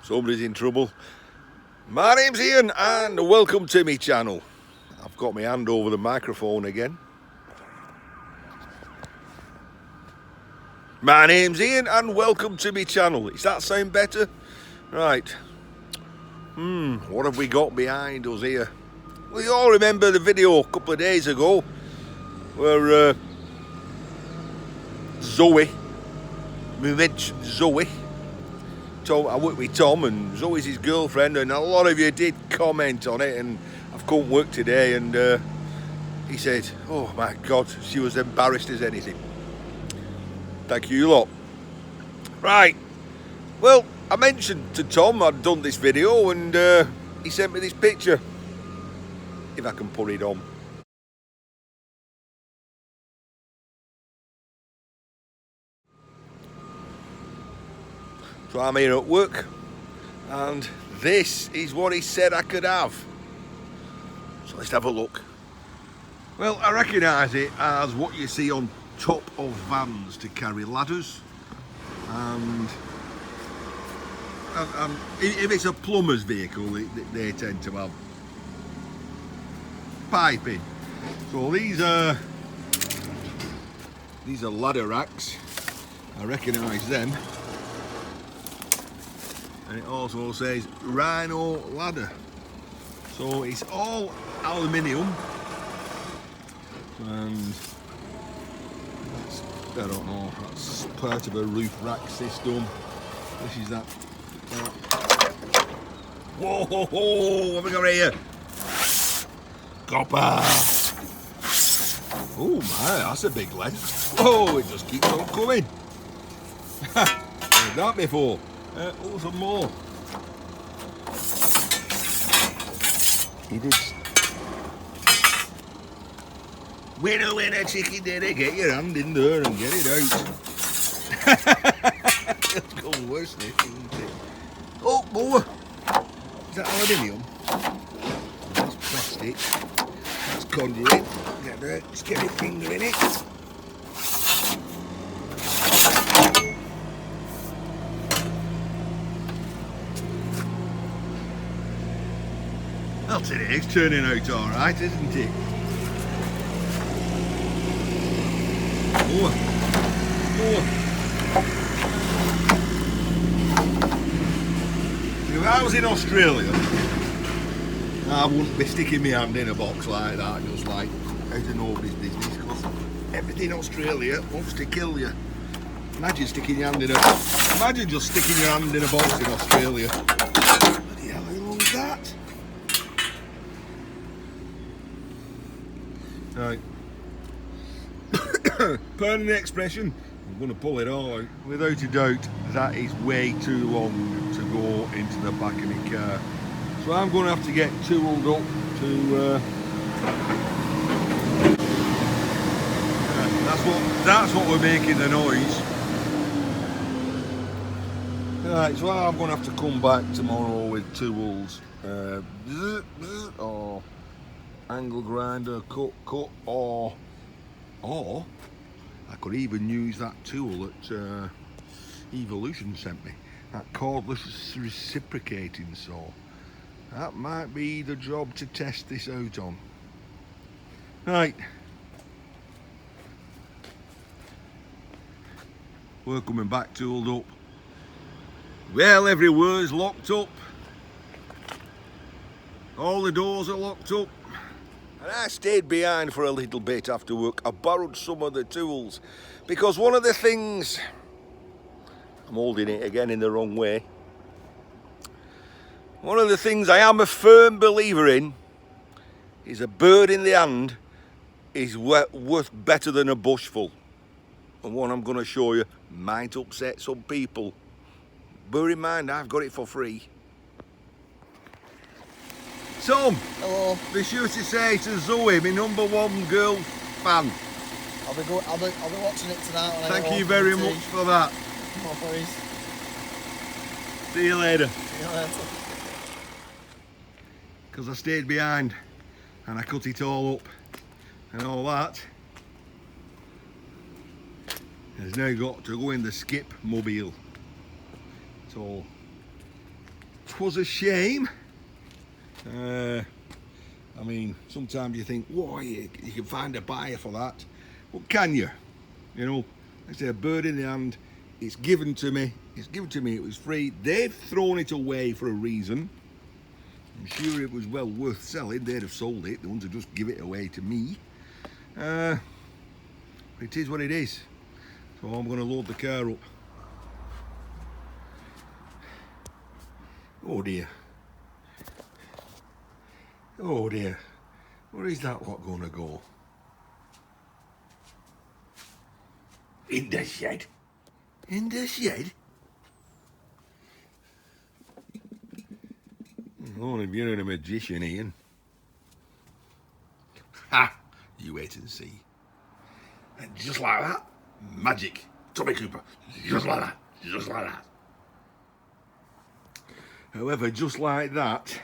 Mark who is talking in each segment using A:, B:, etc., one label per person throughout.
A: Somebody's in trouble. My name's Ian and welcome to my channel. I've got my hand over the microphone again. My name's Ian and welcome to my channel. Does that sound better? Right. What have we got behind us here? Well, you all remember the video a couple of days ago where Zoe, my mate Zoe, I work with Tom and Zoe's his girlfriend, and a lot of you did comment on it, and I've come work today and he said, oh my God, she was embarrassed as anything. Thank you lot. Right, well, I mentioned to Tom I'd done this video and he sent me this picture, if I can put it on. So I'm here at work and this is what he said I could have. So let's have a look. Well, I recognise it as what you see on top of vans to carry ladders, and if it's a plumber's vehicle they tend to have piping. So these are ladder racks. I recognise them. And it also says Rhino ladder. So it's all aluminium, and that's, I don't know, that's part of a roof rack system. This is that. Whoa, ho, ho, what have we got here? Copper. Oh my, that's a big lead. Oh, it just keeps on coming. Heard that before. Oh, some more. He did. Winner, winner, chicken dinner. Get your hand in there and get it out. It's gone worse, this, isn't it? Oh, more. Is that aluminium? That's plastic. That's conduit. Get there. Just get your finger in it. Well, today's turning out alright, isn't it? More. If I was in Australia, I wouldn't be sticking my hand in a box like that, just like out of nobody's business, because everything in Australia wants to kill you. Imagine just sticking your hand in a box in Australia. Bloody hell, how long is that? Right. Pardon the expression, I'm going to pull it all out. Without a doubt, that is way too long to go into the back of my car. So I'm going to have to get tooled up to... that's what we're making the noise. Right, so I'm going to have to come back tomorrow with tools. Or angle grinder, cut, or I could even use that tool that Evolution sent me, that cordless reciprocating saw. That might be the job to test this out on. Right, we're coming back tooled up. Well, everywhere's locked up. All the doors are locked up. And I stayed behind for a little bit after work. I borrowed some of the tools because one of the things, I'm holding it again in the wrong way. One of the things I am a firm believer in is a bird in the hand is worth better than a bushful. And what I'm going to show you might upset some people. Bear in mind, I've got it for free. Tom,
B: hello.
A: Be sure to say to Zoe, my #1 girl fan.
B: I'll be watching it tonight.
A: Thank you very much for that.
B: No worries.
A: See you later.
B: See you later.
A: Because I stayed behind and I cut it all up and all that. It's now got to go in the skip mobile. So was a shame. I mean, sometimes you think, whoa, you can find a buyer for that. But can you? You know, like I say, a bird in the hand, it's given to me. It's given to me, it was free. They've thrown it away for a reason. I'm sure it was well worth selling. They'd have sold it. The ones who just give it away to me. It is what it is. So I'm going to load the car up. Oh dear. Oh dear. Where is that lot going to go? In the shed? In the shed? Oh, if you're a magician, Ian. Ha! You wait and see. And just like that, magic. Tommy Cooper. Just like that. Just like that. However, just like that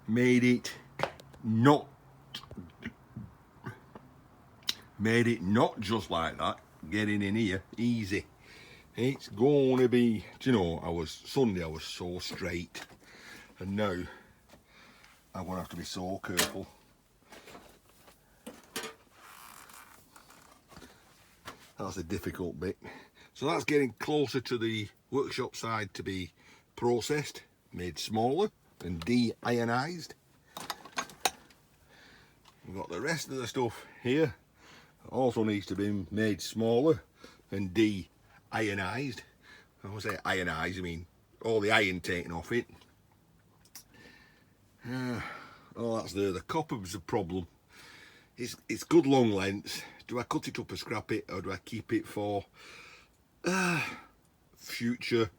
A: made it not just like that. Getting in here easy. It's going to be, do you know, Sunday I was so straight, and now I'm going to have to be so careful. That's the difficult bit. So that's getting closer to the workshop side to be processed, made smaller and de-ionized. We've got the rest of the stuff here. Also needs to be made smaller and de-ionized. When I say ionized, I mean all the iron taken off it. Oh, that's there. The copper's a problem. It's good long lengths. Do I cut it up and scrap it, or do I keep it for future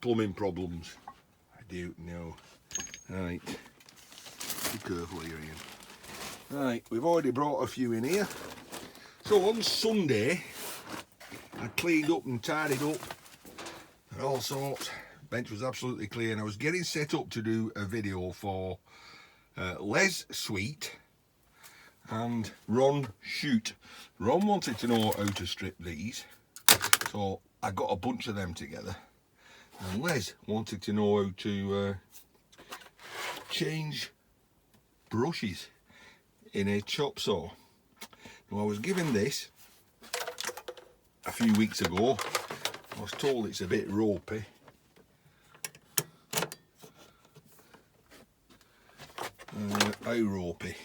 A: plumbing problems? I don't know. Right, be careful here, Ian. Right, we've already brought a few in here. So on Sunday, I cleaned up and tidied up and all sorts. Bench was absolutely clear, and I was getting set up to do a video for Les Sweet and Ron Shoot. Ron wanted to know how to strip these, so I got a bunch of them together, and Les wanted to know how to change brushes in a chop saw. Now, I was given this a few weeks ago. I was told it's a bit ropey. How ropey?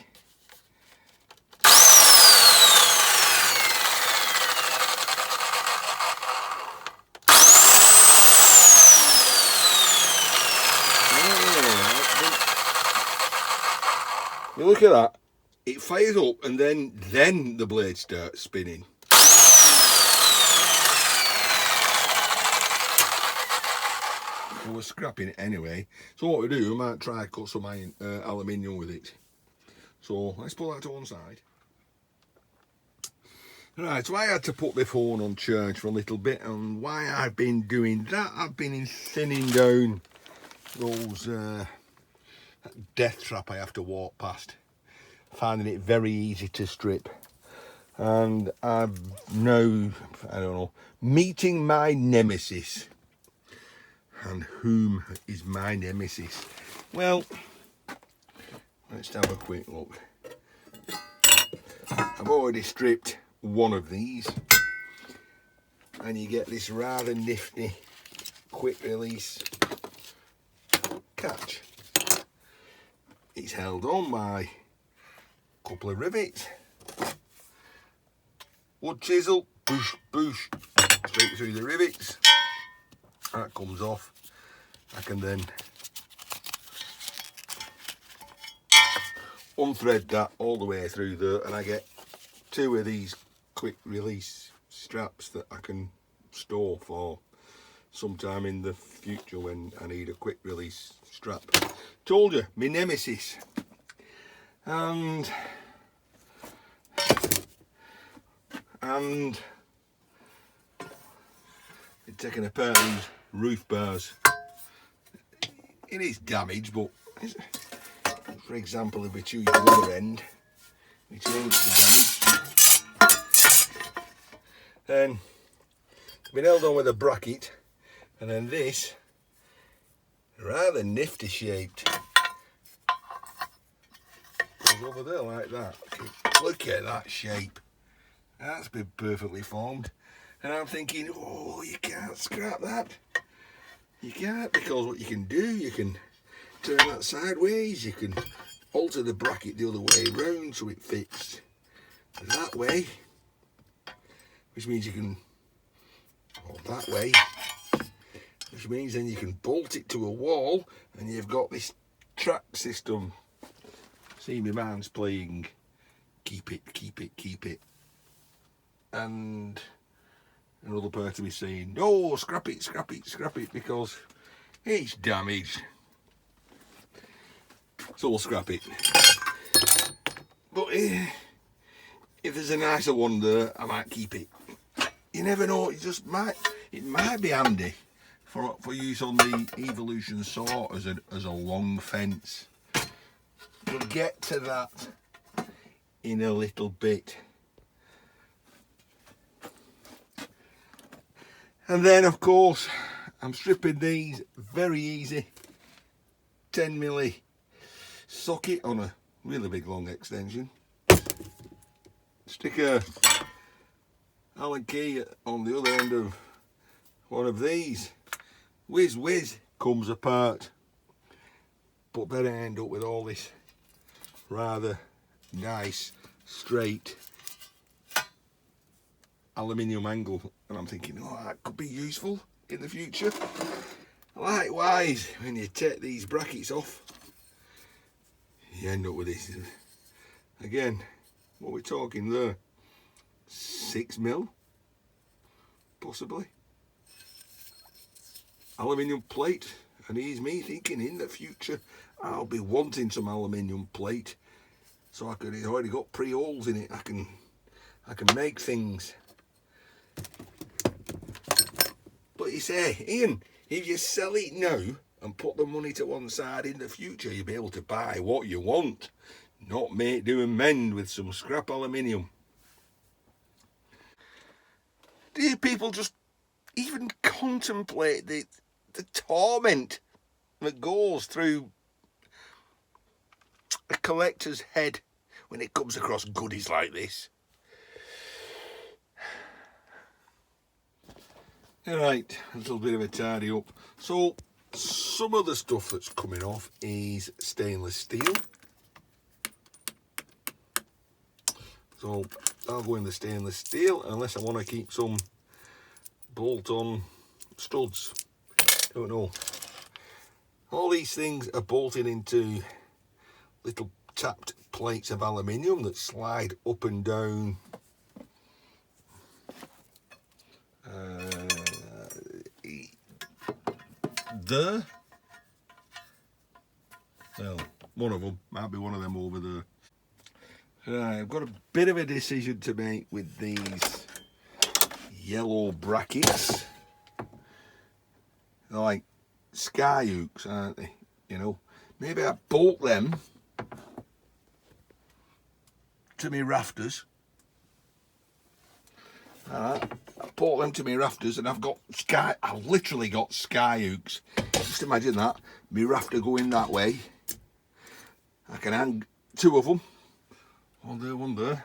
A: You look at that, it fires up and then the blade starts spinning. So we're scrapping it anyway. So what we do, we might try to cut some aluminium with it. So let's put that to one side. Right, so I had to put my phone on charge for a little bit, and why I've been doing that, I've been thinning down those death trap I have to walk past, finding it very easy to strip. And I'm now, I don't know, meeting my nemesis. And whom is my nemesis? Well, let's have a quick look. I've already stripped one of these, and you get this rather nifty quick release catch. It's held on by a couple of rivets, wood chisel, boosh, straight through the rivets. That comes off. I can then unthread that all the way through there, and I get two of these quick release straps that I can store for sometime in the future when I need a quick release strap. Told you, my nemesis. And taking apart these roof bars. It is damaged, but for example, if we choose the other end, which ain't so damaged, then been held on with a bracket, and then this Rather nifty shaped. Goes over there like that. Look at that shape. That's been perfectly formed. And I'm thinking, oh, you can't scrap that. You can't, because what you can do, you can turn that sideways, you can alter the bracket the other way round so it fits that way, which means you can, or that way, which means then you can bolt it to a wall and you've got this track system. See, my man's playing keep it, keep it, keep it. And another part of me saying, no, scrap it, scrap it, scrap it, because it's damaged. So we'll scrap it. But if there's a nicer one there, I might keep it. You never know, it might be handy for use on the Evolution saw as a long fence. We'll get to that in a little bit. And then, of course, I'm stripping these very easy 10mm socket on a really big long extension. Stick a Allen key on the other end of one of these. Whiz comes apart. But then I end up with all this rather nice straight aluminium angle, and I'm thinking, oh, that could be useful in the future. Likewise, when you take these brackets off, you end up with this. Again, what we're talking there, 6mm, possibly. Aluminium plate, and here's me thinking in the future I'll be wanting some aluminium plate, so it's already got pre-holes in it. I can make things. But you say, Ian, if you sell it now and put the money to one side, in the future you'll be able to buy what you want, not make do and mend with some scrap aluminium. Do you people just even contemplate the torment that goes through a collector's head when it comes across goodies like this? Alright, a little bit of a tidy up. So, some of the stuff that's coming off is stainless steel. So, I'll go in the stainless steel unless I want to keep some bolt-on studs. Don't know. All these things are bolted into little tapped plates of aluminium that slide up and down there. Well, one of them, might be one of them over there. Right, I've got a bit of a decision to make with these yellow brackets. They're like sky hooks, aren't they? You know, maybe I bolt them to my rafters. Alright, I bolt them to my rafters and I've literally got sky hooks. Just imagine that, my rafter going that way. I can hang two of them, one there, one there.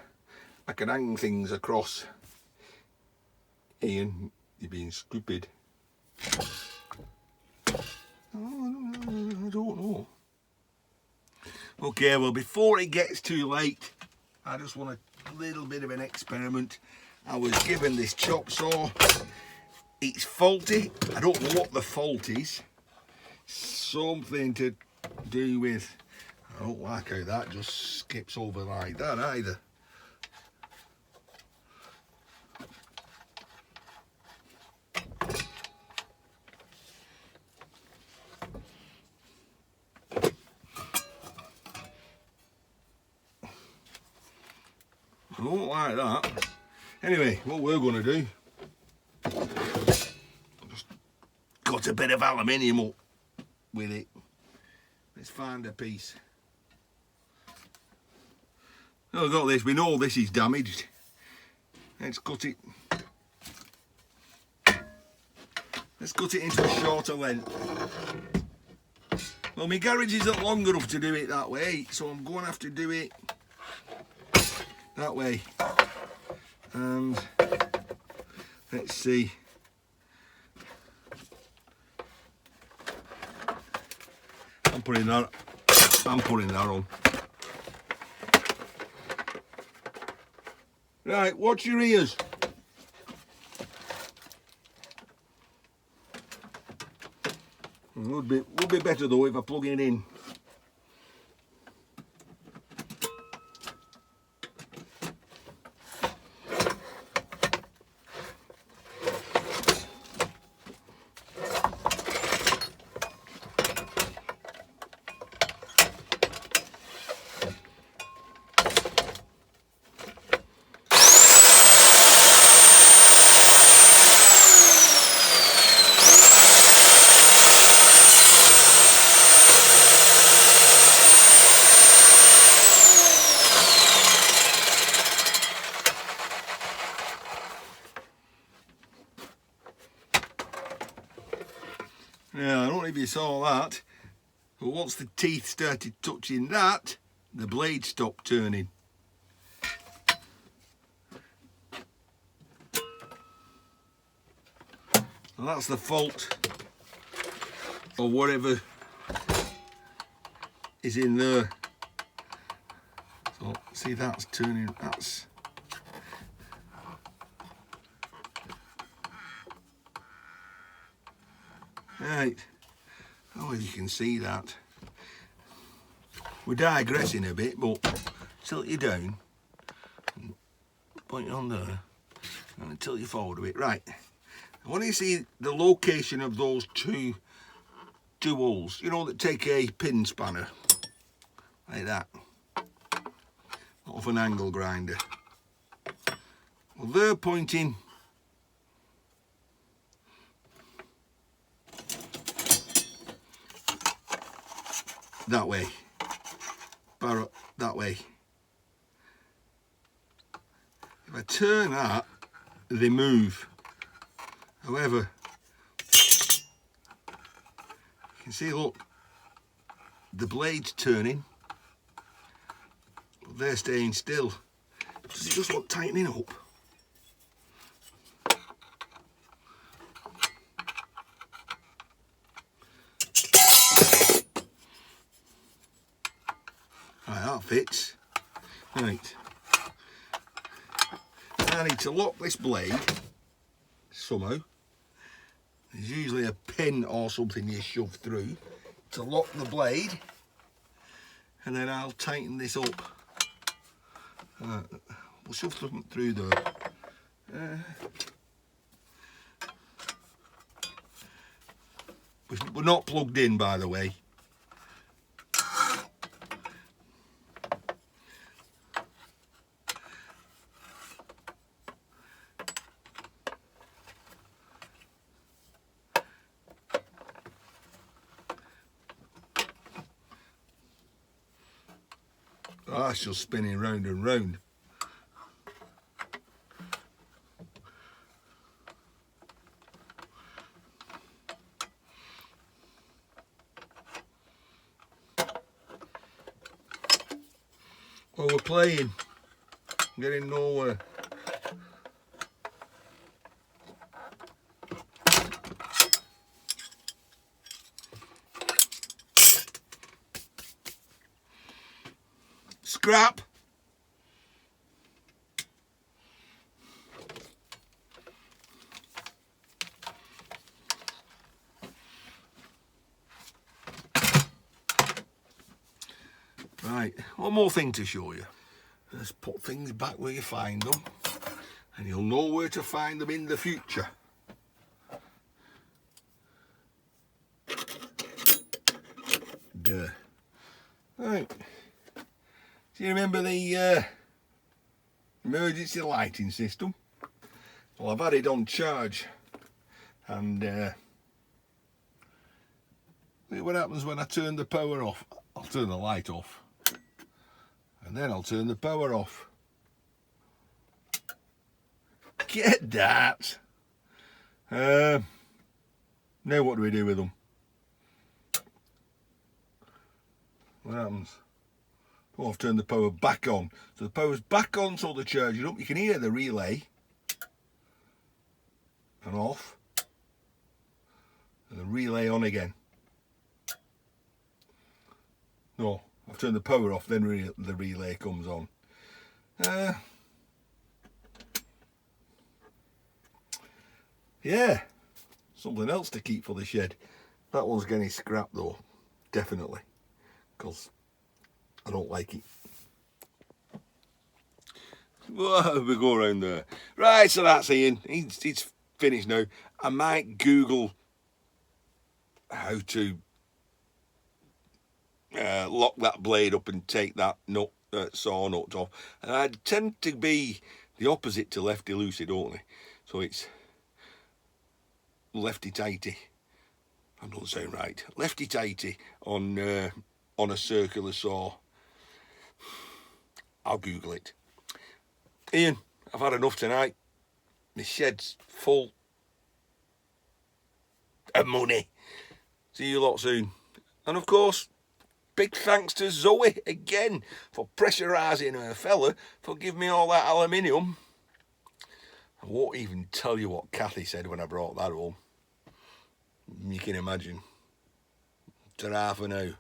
A: I can hang things across. Ian, you're being stupid. Oh, I don't know. Okay, well, before it gets too late, I just want a little bit of an experiment. I was given this chop saw. It's faulty. I don't know what the fault is. Something to do with, I don't like how that just skips over like that either. I don't like that. Anyway, what we're going to do, just cut a bit of aluminium up with it. Let's find a piece. Oh, I've got this. We know this is damaged. Let's cut it. Let's cut it into a shorter length. Well, my garage isn't long enough to do it that way, so I'm going to have to do it that way. And let's see. I'm putting that on. Right, watch your ears. Would be better though if I plug it in. Now, I don't know if you saw that, but once the teeth started touching that, the blade stopped turning. And that's the fault of whatever is in there. So, see, that's turning, that's... Right, oh, you can see that. We're digressing a bit, but tilt you down, point it on there, and tilt you forward a bit. Right, I want you to see the location of those two holes, you know, that take a pin spanner, like that, off an angle grinder. Well, they're pointing that way, barrel that way. If I turn that, they move. However, you can see, look, the blade's turning, but they're staying still. Does it just want tightening up? Right, that fits. Right. I need to lock this blade somehow. There's usually a pin or something you shove through to lock the blade, and then I'll tighten this up. We'll shove something through there. We're not plugged in, by the way. Oh, that's just spinning round and round. Well, we're playing, getting nowhere. Scrap. Right, one more thing to show you. Let's put things back where you find them, and you'll know where to find them in the future. Duh. Right. Do you remember the emergency lighting system? Well, I've had it on charge, and look what happens when I turn the power off. I'll turn the light off, and then I'll turn the power off. Get that? Now what do we do with them? what happens? Oh, I've turned the power back on. So the power's back on, so the charger up. You can hear the relay. And off. And the relay on again. No, I've turned the power off, then the relay comes on. Yeah, something else to keep for the shed. That one's getting scrapped though, definitely, because I don't like it. Whoa, we go around there. Right, so that's Ian. He's finished now. I might Google how to lock that blade up and take that saw nut off. And I tend to be the opposite to lefty loosey, don't I? So it's lefty tighty. That doesn't sound right. Lefty tighty on a circular saw. I'll Google it. Ian, I've had enough tonight. My shed's full of money. See you lot soon. And of course, big thanks to Zoe again for pressurising her fella for giving me all that aluminium. I won't even tell you what Kathy said when I brought that home. You can imagine. Ta-ra for now.